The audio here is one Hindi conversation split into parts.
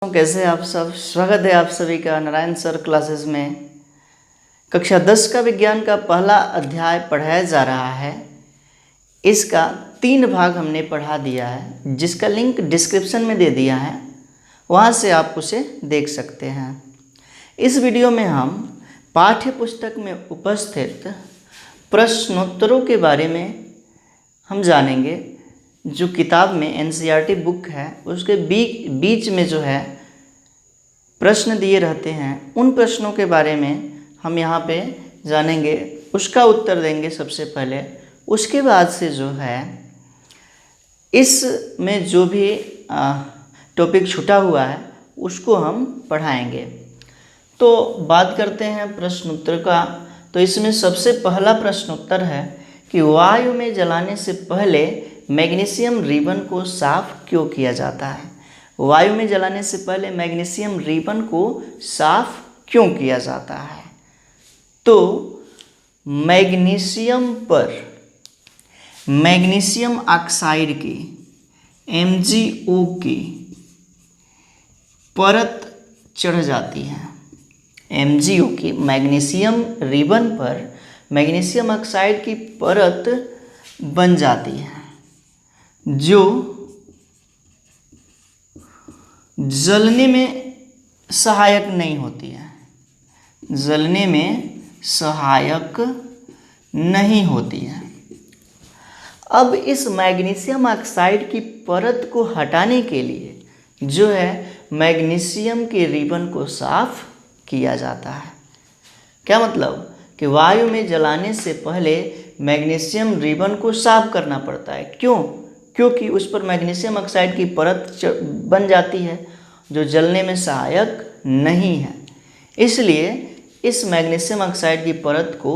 कैसे हैं आप सब। स्वागत है आप सभी का नारायण सर क्लासेस में। कक्षा 10 का विज्ञान का पहला अध्याय पढ़ाया जा रहा है। इसका 3 भाग हमने पढ़ा दिया है, जिसका लिंक डिस्क्रिप्शन में दे दिया है, वहाँ से आप उसे देख सकते हैं। इस वीडियो में हम पाठ्य पुस्तक में उपस्थित प्रश्नोत्तरों के बारे में हम जानेंगे। जो किताब में एनसीईआरटी बुक है उसके बीच में जो है प्रश्न दिए रहते हैं, उन प्रश्नों के बारे में हम यहाँ पे जानेंगे, उसका उत्तर देंगे सबसे पहले। उसके बाद से जो है इसमें जो भी टॉपिक छूटा हुआ है उसको हम पढ़ाएंगे। तो बात करते हैं प्रश्न उत्तर का। तो इसमें सबसे पहला प्रश्न उत्तर है कि वायु में जलाने से पहले मैग्नीशियम रिबन को साफ क्यों किया जाता है। वायु में जलाने से पहले मैग्नीशियम रिबन को साफ क्यों किया जाता है। तो मैग्नीशियम पर मैग्नीशियम ऑक्साइड की MgO की परत चढ़ जाती है। MgO की मैग्नीशियम रिबन पर मैग्नीशियम ऑक्साइड की परत बन जाती है, जो जलने में सहायक नहीं होती है। जलने में सहायक नहीं होती है। अब इस मैग्नीशियम ऑक्साइड की परत को हटाने के लिए जो है मैग्नीशियम के रिबन को साफ किया जाता है। क्या मतलब कि वायु में जलाने से पहले मैग्नीशियम रिबन को साफ करना पड़ता है। क्यों? क्योंकि उस पर मैग्नीशियम ऑक्साइड की परत बन जाती है जो जलने में सहायक नहीं है। इसलिए इस मैग्नीशियम ऑक्साइड की परत को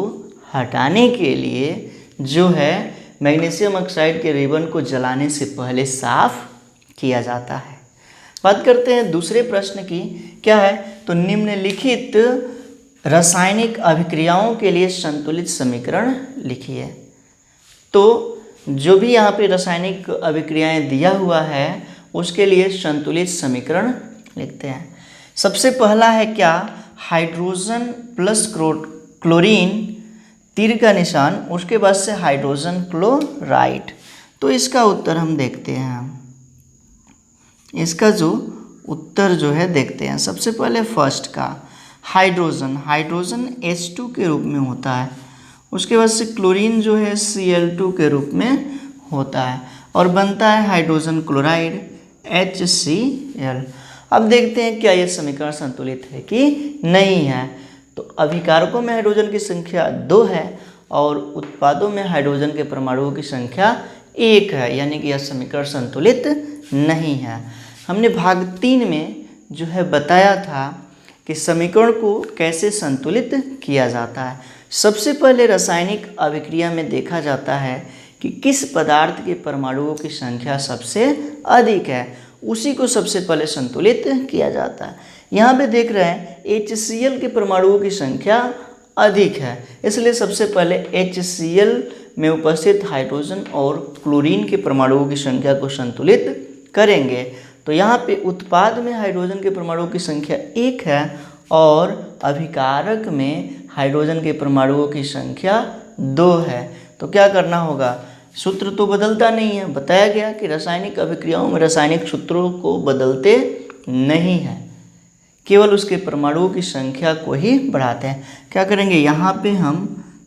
हटाने के लिए जो है मैग्नीशियम ऑक्साइड के रिबन को जलाने से पहले साफ किया जाता है। बात करते हैं दूसरे प्रश्न की। क्या है? तो निम्नलिखित रासायनिक अभिक्रियाओं के लिए संतुलित समीकरण लिखिए। तो जो भी यहाँ पे रासायनिक अभिक्रियाएं दिया हुआ है उसके लिए संतुलित समीकरण लिखते हैं। सबसे पहला है क्या? हाइड्रोजन प्लस क्लोरीन, तीर का निशान, उसके बाद से हाइड्रोजन क्लोराइड। तो इसका उत्तर हम देखते हैं। इसका जो उत्तर जो है देखते हैं। सबसे पहले फर्स्ट का हाइड्रोजन H2 के रूप में होता है। उसके बाद से क्लोरीन जो है Cl2 के रूप में होता है और बनता है हाइड्रोजन क्लोराइड HCl। अब देखते हैं क्या ये समीकरण संतुलित है कि नहीं है। तो अभिकारकों में हाइड्रोजन की संख्या 2 है और उत्पादों में हाइड्रोजन के परमाणुओं की संख्या 1 है, यानी कि यह समीकरण संतुलित नहीं है। हमने भाग 3 में जो है बताया था कि समीकरण को कैसे संतुलित किया जाता है। सबसे पहले रासायनिक अभिक्रिया में देखा जाता है कि किस पदार्थ के परमाणुओं की संख्या सबसे अधिक है, उसी को सबसे पहले संतुलित किया जाता है। यहाँ पे देख रहे हैं HCl के परमाणुओं की संख्या अधिक है, इसलिए सबसे पहले HCl में उपस्थित हाइड्रोजन और क्लोरीन के परमाणुओं की संख्या को संतुलित करेंगे। तो यहाँ पे उत्पाद में हाइड्रोजन के परमाणुओं की संख्या 1 है और अभिकारक में हाइड्रोजन के परमाणुओं की संख्या 2 है। तो क्या करना होगा? सूत्र तो बदलता नहीं है। बताया गया कि रासायनिक अभिक्रियाओं में रासायनिक सूत्रों को बदलते नहीं हैं, केवल उसके परमाणुओं की संख्या को ही बढ़ाते हैं। क्या करेंगे? यहाँ पे हम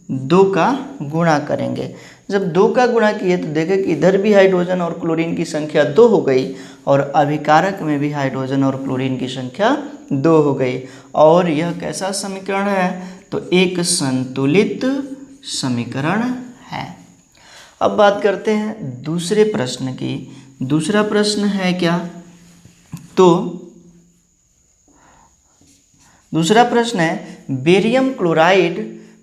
2 का गुणा करेंगे। जब 2 का गुणा किए तो देखें कि इधर भी हाइड्रोजन और क्लोरीन की संख्या 2 हो गई और अभिकारक में भी हाइड्रोजन और क्लोरीन की संख्या 2 हो गई। और यह कैसा समीकरण है? तो एक संतुलित समीकरण है। अब बात करते हैं दूसरे प्रश्न की। दूसरा प्रश्न है क्या? तो दूसरा प्रश्न है barium chloride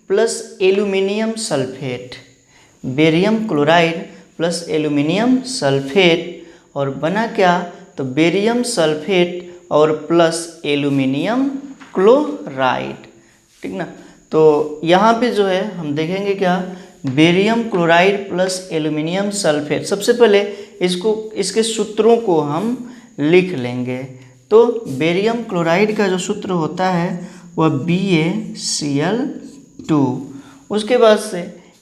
plus aluminium sulphate. Barium chloride plus aluminium sulphate और बना क्या? तो बेरियम सल्फेट और प्लस एल्यूमिनियम क्लोराइड। ठीक ना? तो यहाँ पे जो है हम देखेंगे क्या? Barium chloride plus aluminium sulphate. सबसे पहले इसके सूत्रों को हम लिख लेंगे। तो बेरियम क्लोराइड का जो सूत्र होता है वह BaCl2। उसके बाद से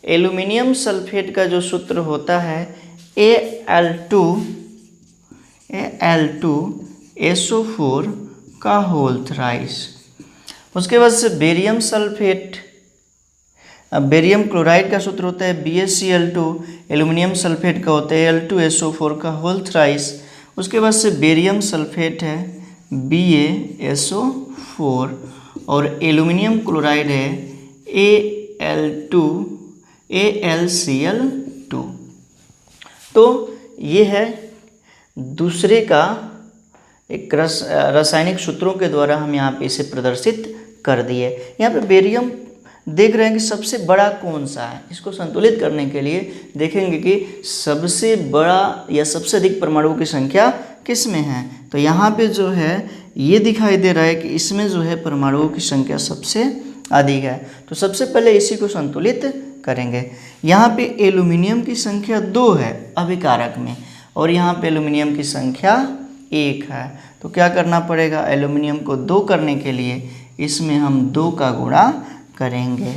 एल्यूमिनियम सल्फेट का जो सूत्र होता है Al2SO4 का होल थ्राइस। उसके बाद से बेरियम सल्फेट, बेरियम क्लोराइड का सूत्र होता है BaCl2, एल्यूमिनियम सल्फेट का होता है Al2SO4 का होल थ्राइस। उसके बाद से बेरियम सल्फेट है BaSO4 और एल्यूमिनियम क्लोराइड है AlCl2। तो ये है दूसरे का एक रासायनिक सूत्रों के द्वारा हम यहाँ पे इसे प्रदर्शित कर दिए। यहाँ पे बेरियम देख रहे हैं कि सबसे बड़ा कौन सा है। इसको संतुलित करने के लिए देखेंगे कि सबसे बड़ा या सबसे अधिक परमाणुओं की संख्या किस में है। तो यहाँ पे जो है ये दिखाई दे रहा है कि इसमें जो है परमाणुओं की संख्या सबसे अधिक है। तो सबसे पहले इसी को संतुलित करेंगे। यहाँ पे एल्यूमिनियम की संख्या 2 है अभिकारक में और यहाँ पे एल्यूमिनियम की संख्या 1 है। तो क्या करना पड़ेगा, एल्यूमिनियम को 2 करने के लिए इसमें हम 2 का गुणा करेंगे।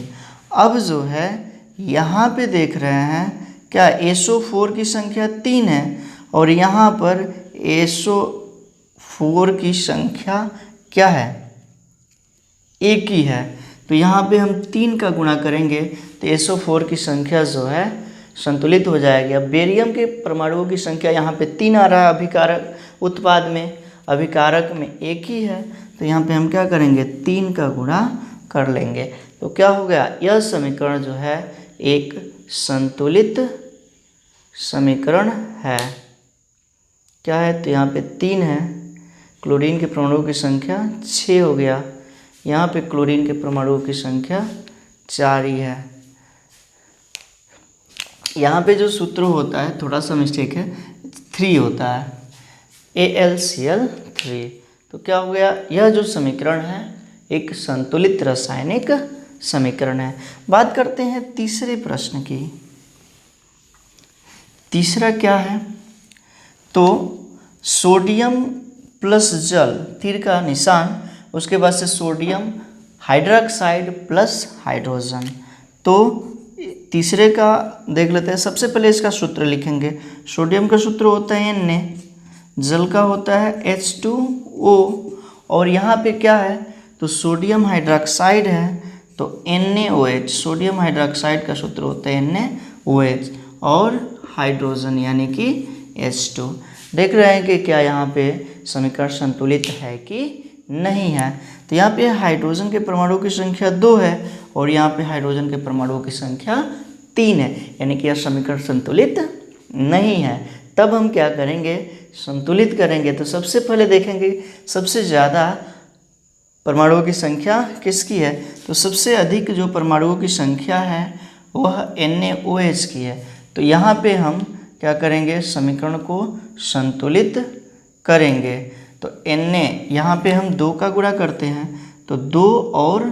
अब जो है यहाँ पे देख रहे हैं क्या SO4 की संख्या 3 है और यहाँ पर SO4 की संख्या क्या है, 1 ही है। तो यहाँ पे हम 3 का गुणा करेंगे तो SO4 की संख्या जो है संतुलित हो जाएगी। अब बेरियम के परमाणुओं की संख्या यहाँ पे 3 आ रहा है अभिकारक उत्पाद में, अभिकारक में 1 ही है। तो यहाँ पे हम क्या करेंगे, 3 का गुणा कर लेंगे। तो क्या हो गया, यह समीकरण जो है एक संतुलित समीकरण है। क्या है, तो यहाँ पे 3 है, क्लोरीन के परमाणुओं की संख्या 6 हो गया, यहाँ पे क्लोरीन के परमाणुओं की संख्या 4 ही है। यहाँ पे जो सूत्र होता है थोड़ा सा मिस्टेक है, 3 होता है, AlCl3। तो क्या हो गया, यह जो समीकरण है एक संतुलित रासायनिक समीकरण है। बात करते हैं तीसरे प्रश्न की। तीसरा क्या है, तो सोडियम प्लस जल, तीर का निशान, उसके बाद से सोडियम हाइड्रोक्साइड प्लस हाइड्रोजन। तो तीसरे का देख लेते हैं। सबसे पहले इसका सूत्र लिखेंगे। सोडियम का सूत्र होता है Na, जल का होता है H2O और यहाँ पे क्या है, तो सोडियम हाइड्रोक्साइड है तो NaOH, सोडियम हाइड्रोक्साइड का सूत्र होता है NaOH और हाइड्रोजन यानी कि H2। देख रहे हैं कि क्या यहाँ पे समीकरण संतुलित है कि नहीं है। तो यहाँ पे हाइड्रोजन के परमाणुओं की संख्या 2 है और यहाँ पे हाइड्रोजन के परमाणुओं की संख्या 3 है, यानी कि यह समीकरण संतुलित नहीं है। तब हम क्या करेंगे, संतुलित करेंगे। तो सबसे पहले देखेंगे सबसे ज़्यादा परमाणुओं की संख्या किसकी है। तो सबसे अधिक जो परमाणुओं की संख्या है वह NaOH की है। तो यहाँ पे हम क्या करेंगे, समीकरण को संतुलित करेंगे। तो Na यहाँ पे हम 2 का गुणा करते हैं तो 2 और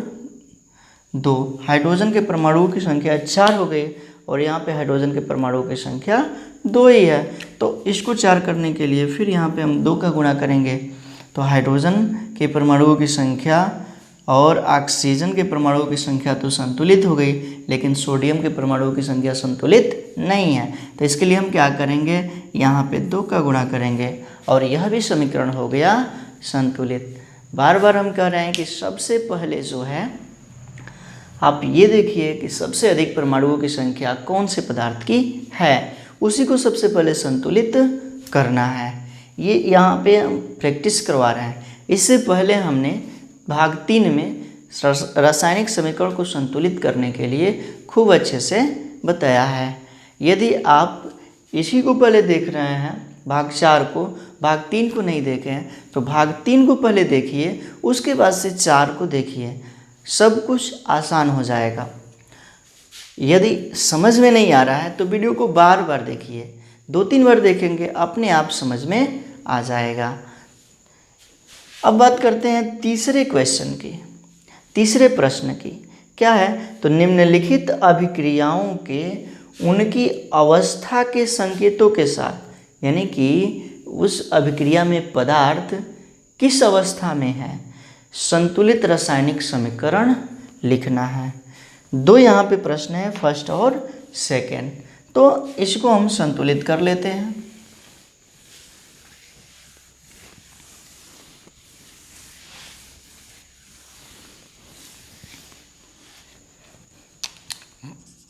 2, हाइड्रोजन के परमाणुओं की संख्या 4 हो गई और यहाँ पे हाइड्रोजन के परमाणुओं की संख्या 2 ही है। तो इसको 4 करने के लिए फिर यहाँ पे हम 2 का गुणा करेंगे तो हाइड्रोजन के परमाणुओं की संख्या और ऑक्सीजन के परमाणुओं की संख्या तो संतुलित हो गई, लेकिन सोडियम के परमाणुओं की संख्या संतुलित नहीं है। तो इसके लिए हम क्या करेंगे, यहाँ पे 2 का गुणा करेंगे और यह भी समीकरण हो गया संतुलित। बार बार हम कह रहे हैं कि सबसे पहले जो है आप ये देखिए कि सबसे अधिक परमाणुओं की संख्या कौन से पदार्थ की है, उसी को सबसे पहले संतुलित करना है। ये यहाँ पे हम प्रैक्टिस करवा रहे हैं। इससे पहले हमने भाग 3 में रासायनिक समीकरण को संतुलित करने के लिए खूब अच्छे से बताया है। यदि आप इसी को पहले देख रहे हैं भाग 4 को, भाग 3 को नहीं देखे हैं तो भाग 3 को पहले देखिए, उसके बाद से 4 को देखिए, सब कुछ आसान हो जाएगा। यदि समझ में नहीं आ रहा है तो वीडियो को बार बार देखिए, 2-3 बार देखेंगे अपने आप समझ में आ जाएगा। अब बात करते हैं तीसरे क्वेश्चन की, तीसरे प्रश्न की। क्या है, तो निम्नलिखित अभिक्रियाओं के उनकी अवस्था के संकेतों के साथ, यानी कि उस अभिक्रिया में पदार्थ किस अवस्था में है, संतुलित रासायनिक समीकरण लिखना है। दो यहाँ पे प्रश्न है, फर्स्ट और सेकंड, तो इसको हम संतुलित कर लेते हैं।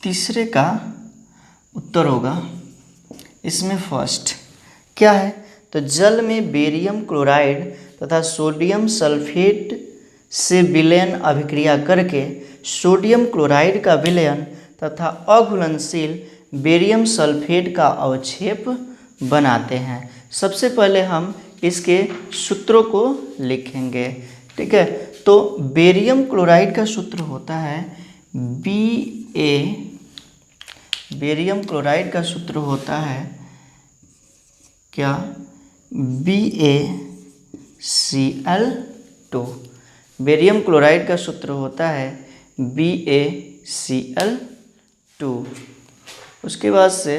तीसरे का उत्तर होगा इसमें फर्स्ट क्या है, तो जल में बेरियम क्लोराइड तथा सोडियम सल्फेट से विलयन अभिक्रिया करके सोडियम क्लोराइड का विलयन तथा अघुलनशील बेरियम सल्फेट का अवक्षेप बनाते हैं। सबसे पहले हम इसके सूत्रों को लिखेंगे, ठीक है। तो बेरियम क्लोराइड का सूत्र होता है Ba, बेरियम क्लोराइड का सूत्र होता है क्या, BaCl2। बेरियम क्लोराइड का सूत्र होता है BaCl2। उसके बाद से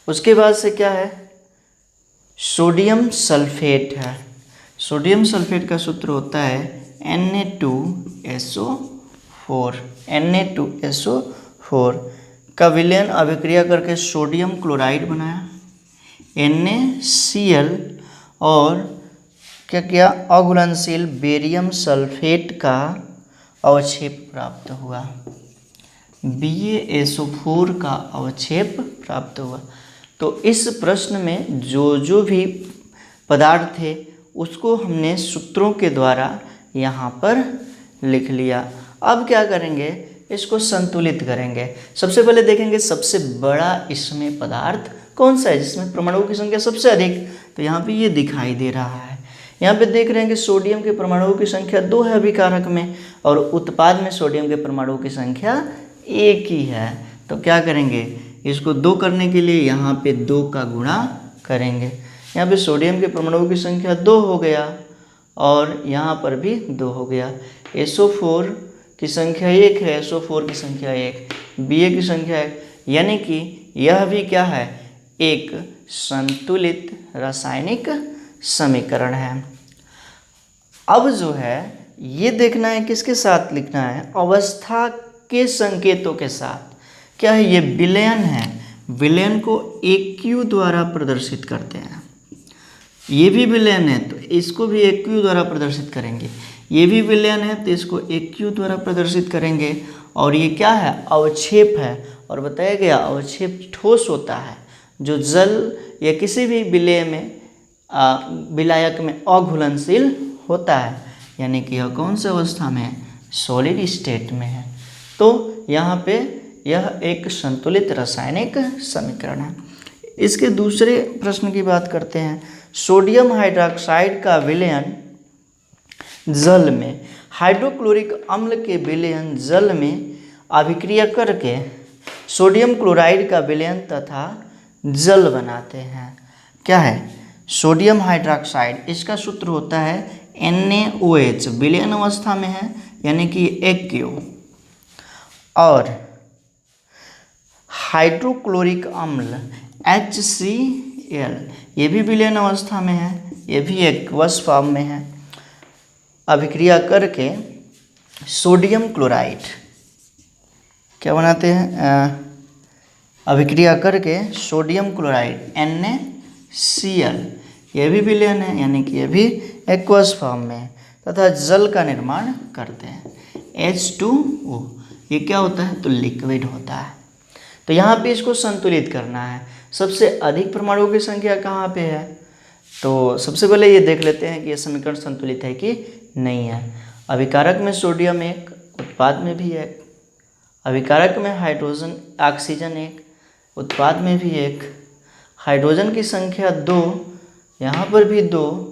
उसके बाद से क्या है, सोडियम सल्फेट है। सोडियम सल्फेट का सूत्र होता है Na2SO4 का विलयन अभिक्रिया करके सोडियम क्लोराइड बनाया, NaCl, और क्या किया, अघुलनशील बेरियम सल्फेट का अवक्षेप प्राप्त हुआ, BaSO4 का अवक्षेप प्राप्त हुआ। तो इस प्रश्न में जो भी पदार्थ थे उसको हमने सूत्रों के द्वारा यहाँ पर लिख लिया। अब क्या करेंगे, इसको संतुलित करेंगे। सबसे पहले देखेंगे सबसे बड़ा इसमें पदार्थ कौन सा है जिसमें परमाणुओं की संख्या सबसे अधिक, तो यहाँ पे ये दिखाई दे रहा है। यहाँ पे देख रहे हैं कि सोडियम के परमाणुओं की संख्या 2 है अभिकारक में, और उत्पाद में सोडियम के परमाणुओं की संख्या 1 ही है। तो क्या करेंगे, इसको 2 करने के लिए यहाँ पे 2 का गुणा करेंगे। यहाँ पे सोडियम के परमाणुओं की संख्या 2 हो गया और यहाँ पर भी 2 हो गया। SO4 की संख्या 1 है, SO4 की संख्या 1, Ba की संख्या 1, यानी कि यह भी क्या है, एक संतुलित रासायनिक समीकरण है। अब जो है ये देखना है किसके साथ लिखना है, अवस्था के संकेतों के साथ। क्या है, ये विलयन है, विलयन को AQ द्वारा प्रदर्शित करते हैं। ये भी विलयन है तो इसको भी AQ द्वारा प्रदर्शित करेंगे, ये भी विलयन है तो इसको AQ द्वारा प्रदर्शित करेंगे। और ये क्या है, अवक्षेप है, और बताया गया अवक्षेप ठोस होता है जो जल या किसी भी विलय में विलायक में अघुलनशील होता है, यानी कि यह कौन सी अवस्था में है, सॉलिड स्टेट में है। तो यहाँ पे यह एक संतुलित रासायनिक समीकरण है। इसके दूसरे प्रश्न की बात करते हैं। सोडियम हाइड्रोक्साइड का विलयन जल में हाइड्रोक्लोरिक अम्ल के विलयन जल में अभिक्रिया करके सोडियम क्लोराइड का विलयन तथा जल बनाते हैं। क्या है, सोडियम हाइड्रोक्साइड, इसका सूत्र होता है NaOH, विलयन अवस्था में है यानी कि AQ, और हाइड्रोक्लोरिक अम्ल HCl, ये भी विलयन अवस्था में है, ये भी एक्वस फॉर्म में है। अभिक्रिया करके सोडियम क्लोराइड क्या बनाते हैं, अभिक्रिया करके सोडियम क्लोराइड NaCl, ये भी विलयन है यानी कि ये भी एक्वस फॉर्म में है, तथा जल का निर्माण करते हैं H2O। ये क्या होता है, तो लिक्विड होता है। तो यहाँ पे इसको संतुलित करना है। सबसे अधिक परमाणुओं की संख्या कहाँ पे है, तो सबसे पहले ये देख लेते हैं कि ये समीकरण संतुलित है कि नहीं है। अभिकारक में सोडियम 1, उत्पाद में भी 1, अभिकारक में हाइड्रोजन ऑक्सीजन 1, उत्पाद में भी 1, हाइड्रोजन की संख्या 2, यहाँ पर भी 2,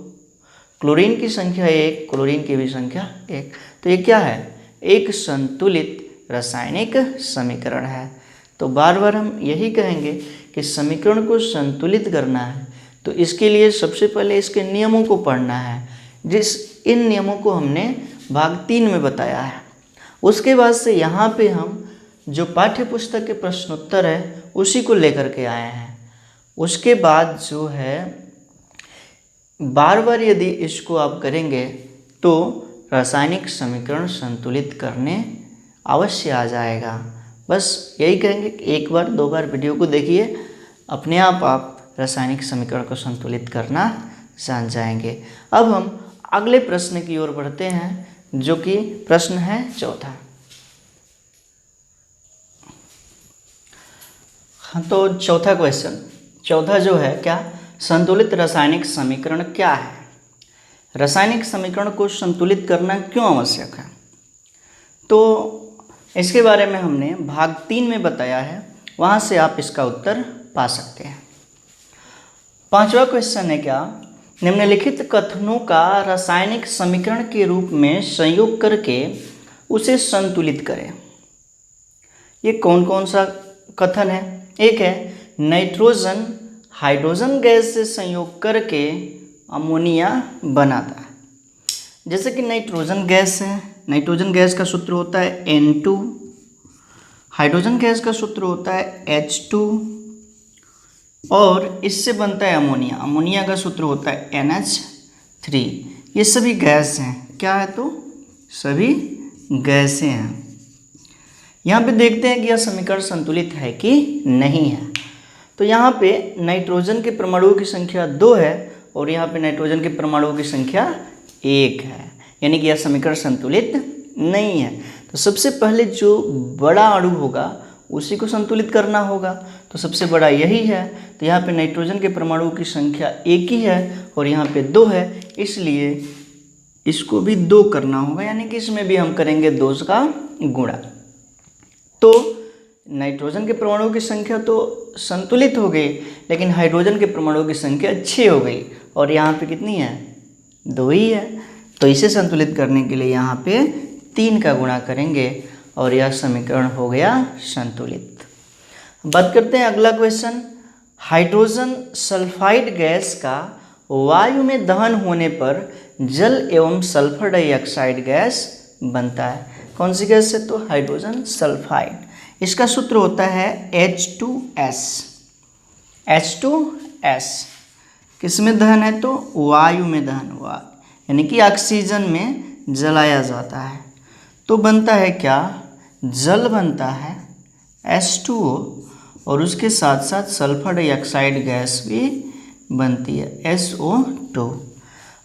क्लोरीन की संख्या 1, क्लोरीन की भी संख्या 1। तो ये क्या है, एक संतुलित रासायनिक समीकरण है। तो बार बार हम यही कहेंगे कि समीकरण को संतुलित करना है तो इसके लिए सबसे पहले इसके नियमों को पढ़ना है, इन नियमों को हमने भाग 3 में बताया है। उसके बाद से यहाँ पे हम जो पाठ्य पुस्तक के प्रश्नोत्तर है उसी को लेकर के आए हैं। उसके बाद जो है बार बार यदि इसको आप करेंगे तो रासायनिक समीकरण संतुलित करने अवश्य आ जाएगा। बस यही कहेंगे कि एक बार दो बार वीडियो को देखिए, अपने आप रासायनिक समीकरण को संतुलित करना जान जाएंगे। अब हम अगले प्रश्न की ओर बढ़ते हैं, जो कि प्रश्न है चौथा। हाँ, तो चौथा क्वेश्चन, चौथा जो है क्या, संतुलित रासायनिक समीकरण क्या है, रासायनिक समीकरण को संतुलित करना क्यों आवश्यक है। तो इसके बारे में हमने भाग 3 में बताया है, वहाँ से आप इसका उत्तर पा सकते हैं। पांचवा क्वेश्चन है क्या, निम्नलिखित कथनों का रासायनिक समीकरण के रूप में संयोग करके उसे संतुलित करें। ये कौन कौन सा कथन है। एक है नाइट्रोजन हाइड्रोजन गैस से संयोग करके अमोनिया बनाता है। जैसे कि नाइट्रोजन गैस है, नाइट्रोजन गैस का सूत्र होता है N2, हाइड्रोजन गैस का सूत्र होता है H2 और इससे बनता है अमोनिया, अमोनिया का सूत्र होता है NH3। ये सभी गैस हैं, क्या है, तो सभी गैसें हैं। यहाँ पे देखते हैं कि यह समीकरण संतुलित है कि नहीं है। तो यहाँ पे नाइट्रोजन के परमाणुओं की संख्या 2 है और यहाँ पे नाइट्रोजन के परमाणुओं की संख्या 1 है, यानी कि यह समीकरण संतुलित नहीं है। तो सबसे पहले जो बड़ा अणु होगा उसी को संतुलित करना होगा, तो सबसे बड़ा यही है। तो यहाँ पे नाइट्रोजन के परमाणुओं की संख्या 1 ही है और यहाँ पे 2 है, इसलिए इसको भी 2 करना होगा, यानी कि इसमें भी हम करेंगे 2 का गुणा। तो नाइट्रोजन के परमाणुओं की संख्या तो संतुलित हो गई, लेकिन हाइड्रोजन के परमाणुओं की संख्या 6 हो गई और यहाँ पे कितनी है, 2 ही है। तो इसे संतुलित करने के लिए यहाँ पे 3 का गुणा करेंगे और यह समीकरण हो गया संतुलित। बात करते हैं अगला क्वेश्चन, हाइड्रोजन सल्फाइड गैस का वायु में दहन होने पर जल एवं सल्फर डाइऑक्साइड गैस बनता है। कौन सी गैस है, तो हाइड्रोजन सल्फाइड। इसका सूत्र होता है H2S। H2S किस में दहन है, तो वायु में दहन हुआ, यानी कि ऑक्सीजन में जलाया जाता है। तो बनता है क्या, जल बनता है H2O और उसके साथ साथ सल्फर डाइऑक्साइड गैस भी बनती है SO2।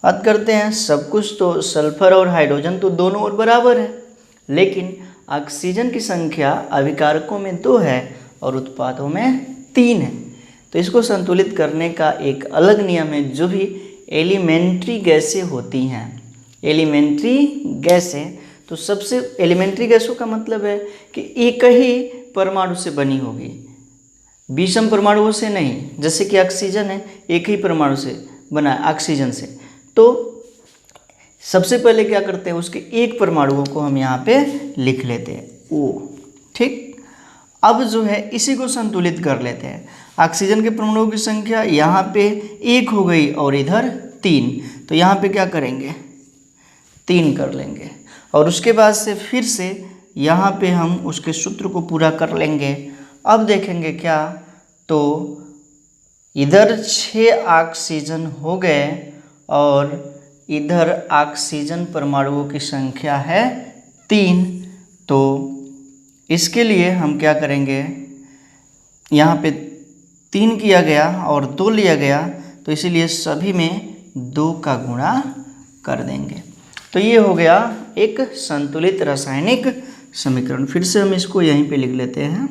बात करते हैं, सब कुछ तो सल्फर और हाइड्रोजन तो दोनों ओर बराबर है, लेकिन ऑक्सीजन की संख्या अभिकारकों में 2 है और उत्पादों में 3 है। तो इसको संतुलित करने का एक अलग नियम है, जो भी एलिमेंट्री गैसें होती हैं, एलिमेंट्री गैसें, तो सबसे एलिमेंट्री गैसों का मतलब है कि एक ही परमाणु से बनी होगी, विषम परमाणुओं से नहीं। जैसे कि ऑक्सीजन है, एक ही परमाणु से बना है, ऑक्सीजन से। तो सबसे पहले क्या करते हैं, उसके एक परमाणुओं को हम यहाँ पे लिख लेते हैं O, ठीक। अब जो है इसी को संतुलित कर लेते हैं। ऑक्सीजन के परमाणुओं की संख्या यहाँ पे 1 हो गई और इधर 3, तो यहाँ पे क्या करेंगे, 3 कर लेंगे और उसके बाद से फिर से यहाँ पे हम उसके सूत्र को पूरा कर लेंगे। अब देखेंगे क्या, तो इधर 6 ऑक्सीजन हो गए और इधर ऑक्सीजन परमाणुओं की संख्या है 3। तो इसके लिए हम क्या करेंगे, यहाँ पे 3 किया गया और 2 लिया गया, तो इसीलिए सभी में 2 का गुणा कर देंगे। तो ये हो गया एक संतुलित रासायनिक समीकरण। फिर से हम इसको यहीं पे लिख लेते हैं।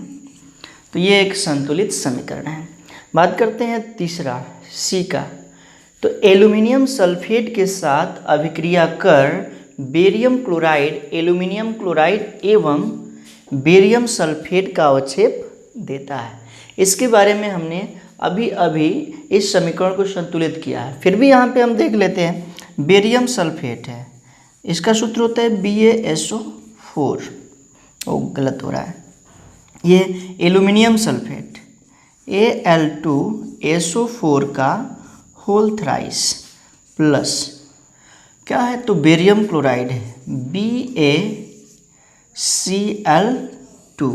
तो ये एक संतुलित समीकरण है। बात करते हैं तीसरा, C का। तो एल्यूमिनियम सल्फेट के साथ अभिक्रिया कर बेरियम क्लोराइड, एल्यूमिनियम क्लोराइड एवं बेरियम सल्फेट का अवक्षेप देता है। इसके बारे में हमने अभी अभी इस समीकरण को संतुलित किया है, फिर भी यहाँ पे हम देख लेते हैं। बेरियम सल्फेट है, इसका सूत्र होता है BaSO4। ओ गलत हो रहा है, ये एल्यूमिनियम सल्फेट Al2SO4 का होल थ्राइस प्लस क्या है, तो बेरियम क्लोराइड है BaCl2।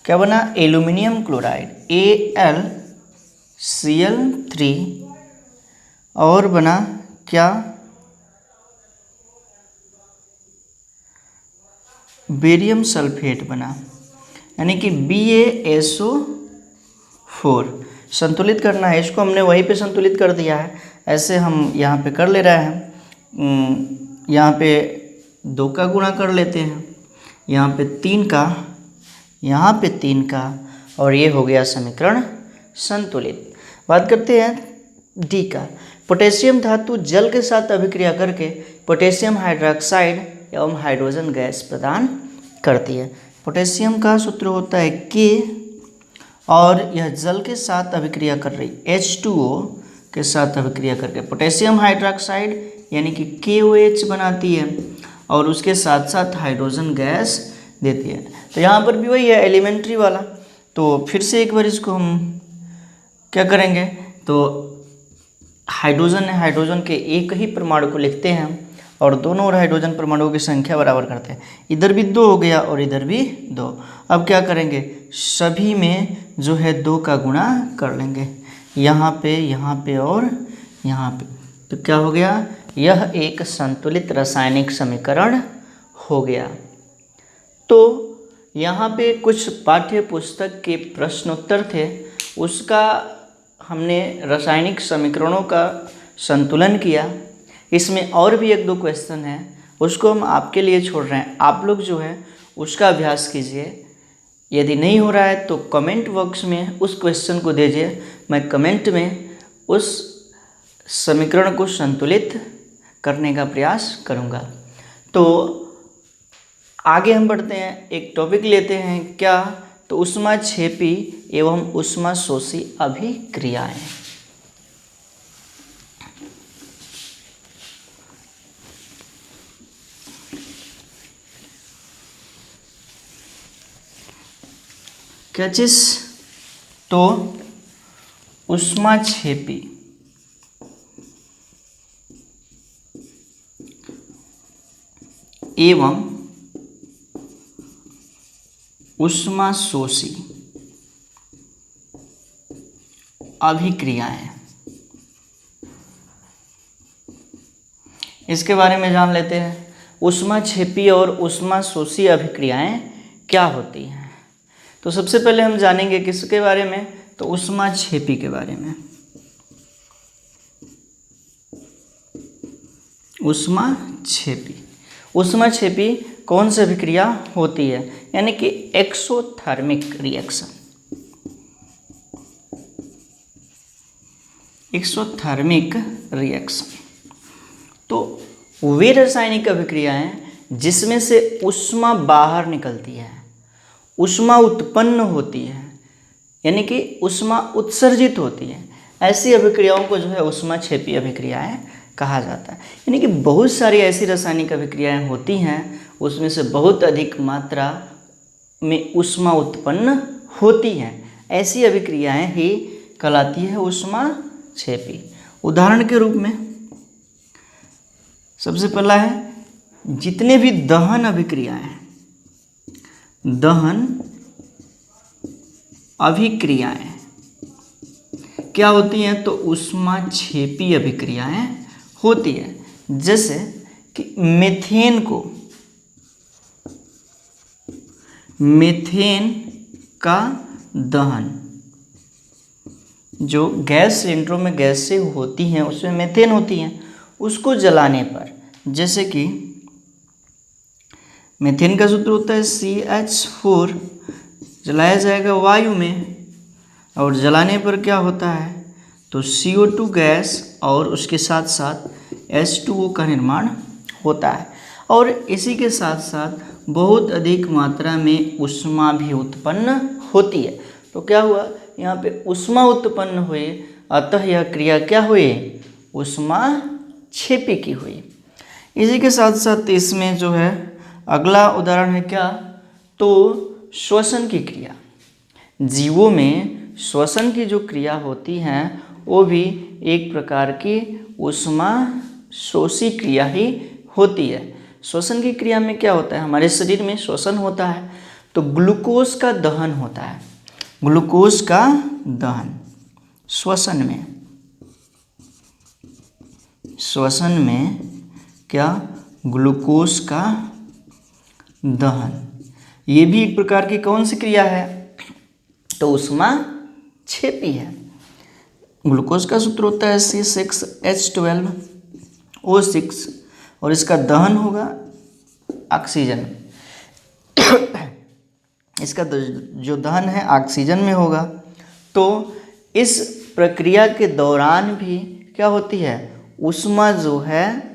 क्या बना, एल्यूमिनियम क्लोराइड AlCl3 और बना क्या, बेरियम सल्फेट बना, यानी कि BaSO4। संतुलित करना है इसको, हमने वहीं पे संतुलित कर दिया है, ऐसे हम यहाँ पे कर ले रहे हैं। यहाँ पे 2 का गुणा कर लेते हैं, यहाँ पे 3 का, यहाँ पे 3 का, और ये हो गया समीकरण संतुलित। बात करते हैं डी का। पोटेशियम धातु जल के साथ अभिक्रिया करके पोटेशियम हाइड्रोक्साइड एवं हाइड्रोजन गैस प्रदान करती है। पोटेशियम का सूत्र होता है K, और यह जल के साथ अभिक्रिया कर रही H2O के साथ अभिक्रिया करके पोटेशियम हाइड्रोक्साइड यानी कि KOH बनाती है, और उसके साथ साथ हाइड्रोजन गैस देती है। तो यहाँ पर भी वही है एलिमेंट्री वाला। तो फिर से एक बार इसको हम क्या करेंगे, तो हाइड्रोजन है, हाइड्रोजन के एक ही परमाणु को लिखते हैं और दोनों ओर हाइड्रोजन परमाणुओं की संख्या बराबर करते हैं। इधर भी 2 हो गया और इधर भी 2। अब क्या करेंगे, सभी में जो है 2 का गुणा कर लेंगे, यहाँ पे और यहाँ पे। तो क्या हो गया, यह एक संतुलित रासायनिक समीकरण हो गया। तो यहाँ पे कुछ पाठ्य पुस्तक के प्रश्नोत्तर थे, उसका हमने रासायनिक समीकरणों का संतुलन किया। इसमें और भी 1-2 क्वेश्चन हैं, उसको हम आपके लिए छोड़ रहे हैं। आप लोग जो है उसका अभ्यास कीजिए। यदि नहीं हो रहा है तो कमेंट बॉक्स में उस क्वेश्चन को दीजिए, मैं कमेंट में उस समीकरण को संतुलित करने का प्रयास करूँगा। तो आगे हम बढ़ते हैं, एक टॉपिक लेते हैं क्या, तो ऊष्माक्षेपी एवं ऊष्माशोषी अभिक्रियाएं। क्या चीज, तो ऊष्माक्षेपी एवं ऊष्माशोषी अभिक्रियाएं, इसके बारे में जान लेते हैं। ऊष्माक्षेपी और ऊष्माशोषी अभिक्रियाएं क्या होती हैं। तो सबसे पहले हम जानेंगे किसके बारे में, तो ऊष्माक्षेपी के बारे में। ऊष्माक्षेपी कौन सी अभिक्रिया होती है, यानी कि एक्सोथर्मिक रिएक्शन। एक्सोथर्मिक रिएक्शन तो वे रासायनिक अभिक्रियाएं जिसमें से ऊष्मा बाहर निकलती है, ऊष्मा उत्पन्न होती है, यानी कि ऊष्मा उत्सर्जित होती है, ऐसी अभिक्रियाओं को जो है ऊष्माक्षेपी अभिक्रियाएं कहा जाता है। यानी कि बहुत सारी ऐसी रासायनिक अभिक्रियाएं होती हैं, उसमें से बहुत अधिक मात्रा में ऊष्मा उत्पन्न होती हैं, ऐसी अभिक्रियाएं ही कहलाती है ऊष्माक्षेपी। उदाहरण के रूप में सबसे पहला है, जितने भी दहन अभिक्रियाएं हैं, दहन अभिक्रियाएं क्या होती हैं, तो ऊष्माक्षेपी अभिक्रियाएं होती है। जैसे कि मीथेन का दहन, जो गैस सिलेंडरों में गैसें होती हैं उसमें मीथेन होती हैं, उसको जलाने पर, जैसे कि मीथेन का सूत्र होता है CH4, जलाया जाएगा वायु में, और जलाने पर क्या होता है, तो CO2 गैस और उसके साथ साथ H2O का निर्माण होता है, और इसी के साथ साथ बहुत अधिक मात्रा में ऊष्मा भी उत्पन्न होती है। तो क्या हुआ, यहाँ पे ऊष्मा उत्पन्न हुई, अतः यह क्रिया क्या हुई, ऊष्माक्षेपी की हुई। इसी के साथ साथ इसमें जो है अगला उदाहरण है क्या, तो श्वसन की क्रिया। जीवों में श्वसन की जो क्रिया होती है वो भी एक प्रकार की ऊष्माशोषी क्रिया ही होती है। श्वसन की क्रिया में क्या होता है, हमारे शरीर में श्वसन होता है तो ग्लूकोज का दहन होता है, ग्लूकोज का दहन श्वसन में। श्वसन में क्या, ग्लूकोज का दहन। ये भी एक प्रकार की कौन सी क्रिया है, तो ऊष्माक्षेपी है। ग्लूकोज का सूत्र होता है C6H12O6 और इसका दहन होगा ऑक्सीजन। इसका जो दहन है ऑक्सीजन में होगा। तो इस प्रक्रिया के दौरान भी क्या होती है, ऊष्मा जो है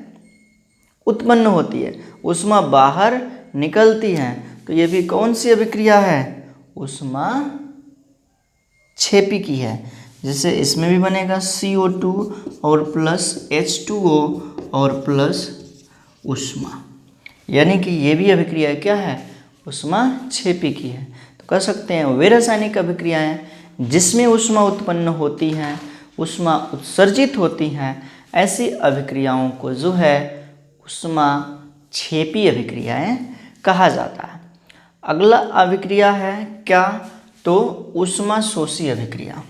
उत्पन्न होती है, ऊष्मा बाहर निकलती है। तो ये भी कौन सी अभिक्रिया है, ऊष्माक्षेपी की है। जैसे इसमें भी बनेगा CO2 और प्लस H2O और प्लस ऊष्मा, यानी कि ये भी अभिक्रिया क्या है, ऊष्माक्षेपी की है। तो कह सकते हैं वे रासायनिक अभिक्रियाएं जिसमें ऊष्मा उत्पन्न होती हैं, ऊष्मा उत्सर्जित होती हैं, ऐसी अभिक्रियाओं को जो है ऊष्माक्षेपी अभिक्रियाएं कहा जाता है। अगला अभिक्रिया है क्या, तो ऊष्मा शोषी अभिक्रिया।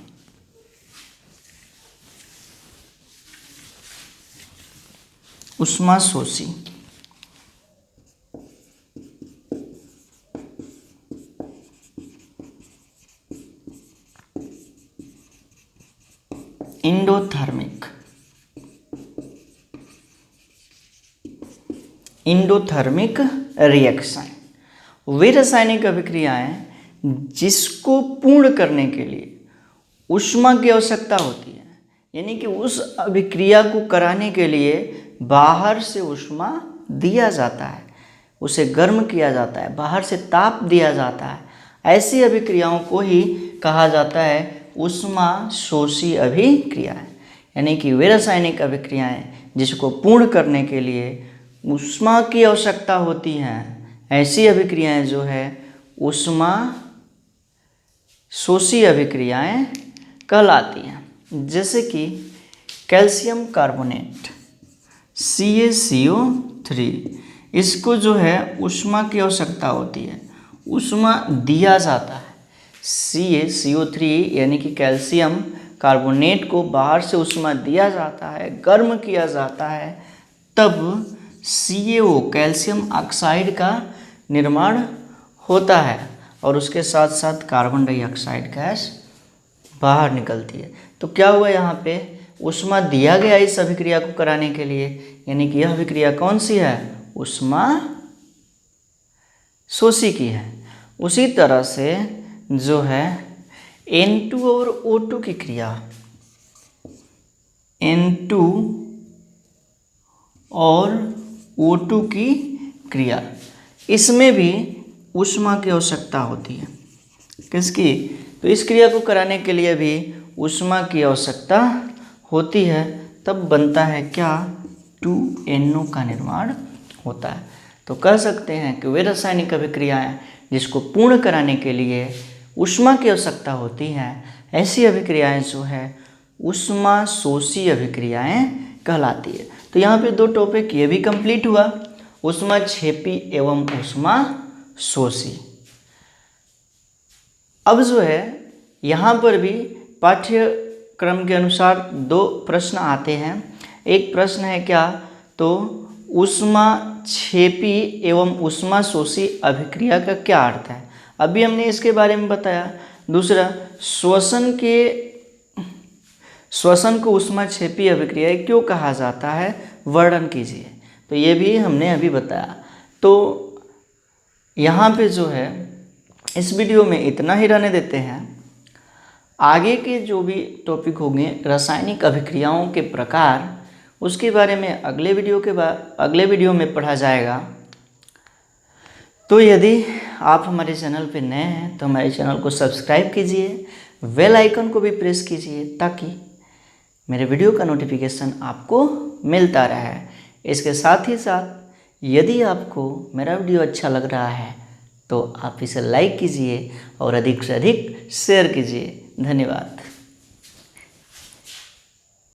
ऊष्मा शोषी इंडोथर्मिक रिएक्शन वे रासायनिक अभिक्रियाएं जिसको पूर्ण करने के लिए ऊष्मा की आवश्यकता होती है, यानी कि उस अभिक्रिया को कराने के लिए बाहर से ऊष्मा दिया जाता है, उसे गर्म किया जाता है, बाहर से ताप दिया जाता है। ऐसी अभिक्रियाओं को ही कहा जाता है ऊष्मा शोषी अभिक्रियाएं, यानी कि वे रासायनिक अभिक्रियाएं जिसको पूर्ण करने के लिए ऊष्मा की आवश्यकता होती हैं, ऐसी अभिक्रियाएं जो है ऊष्मा शोषी अभिक्रियाएं कहलाती हैं। जैसे कि कैल्शियम कार्बोनेट CaCO3, इसको जो है ऊष्मा की आवश्यकता होती है, ऊष्मा दिया जाता है। CaCO3 यानी कि कैल्शियम कार्बोनेट को बाहर से ऊष्मा दिया जाता है, गर्म किया जाता है, तब CaO कैल्शियम ऑक्साइड का निर्माण होता है और उसके साथ साथ कार्बन डाइऑक्साइड गैस बाहर निकलती है। तो क्या हुआ, यहाँ पे ऊष्मा दिया गया इस अभिक्रिया को कराने के लिए, यानी कि यह अभिक्रिया कौन सी है, ऊष्मा शोषी की है। उसी तरह से जो है N2 और O2 की क्रिया, N2 और O2 की क्रिया, इसमें भी ऊष्मा की आवश्यकता होती है। किसकी, तो इस क्रिया को कराने के लिए भी ऊष्मा की आवश्यकता होती है, तब बनता है क्या, 2NO का निर्माण होता है। तो कह सकते हैं कि वे रासायनिक अभिक्रियाएं जिसको पूर्ण कराने के लिए ऊष्मा की आवश्यकता होती हैं, ऐसी अभिक्रियाएं जो है ऊष्मा शोषी अभिक्रियाएं कहलाती है। तो यहाँ पे 2 टॉपिक ये भी कंप्लीट हुआ, ऊष्माक्षेपी एवं ऊष्मा शोषी। अब जो है यहाँ पर भी पाठ्यक्रम के अनुसार 2 प्रश्न आते हैं। एक प्रश्न है क्या, तो ऊष्माक्षेपी एवं ऊष्मा शोषी अभिक्रिया का क्या अर्थ है, अभी हमने इसके बारे में बताया। दूसरा, श्वसन को ऊष्माक्षेपी अभिक्रिया क्यों कहा जाता है, वर्णन कीजिए। तो ये भी हमने अभी बताया। तो यहाँ पे जो है इस वीडियो में इतना ही रहने देते हैं। आगे के जो भी टॉपिक होंगे रासायनिक अभिक्रियाओं के प्रकार, उसके बारे में अगले वीडियो में पढ़ा जाएगा। तो यदि आप हमारे चैनल पर नए हैं तो हमारे चैनल को सब्सक्राइब कीजिए, बेल आइकन को भी प्रेस कीजिए ताकि मेरे वीडियो का नोटिफिकेशन आपको मिलता रहे। इसके साथ ही साथ यदि आपको मेरा वीडियो अच्छा लग रहा है तो आप इसे लाइक कीजिए और अधिक से अधिक शेयर कीजिए। धन्यवाद।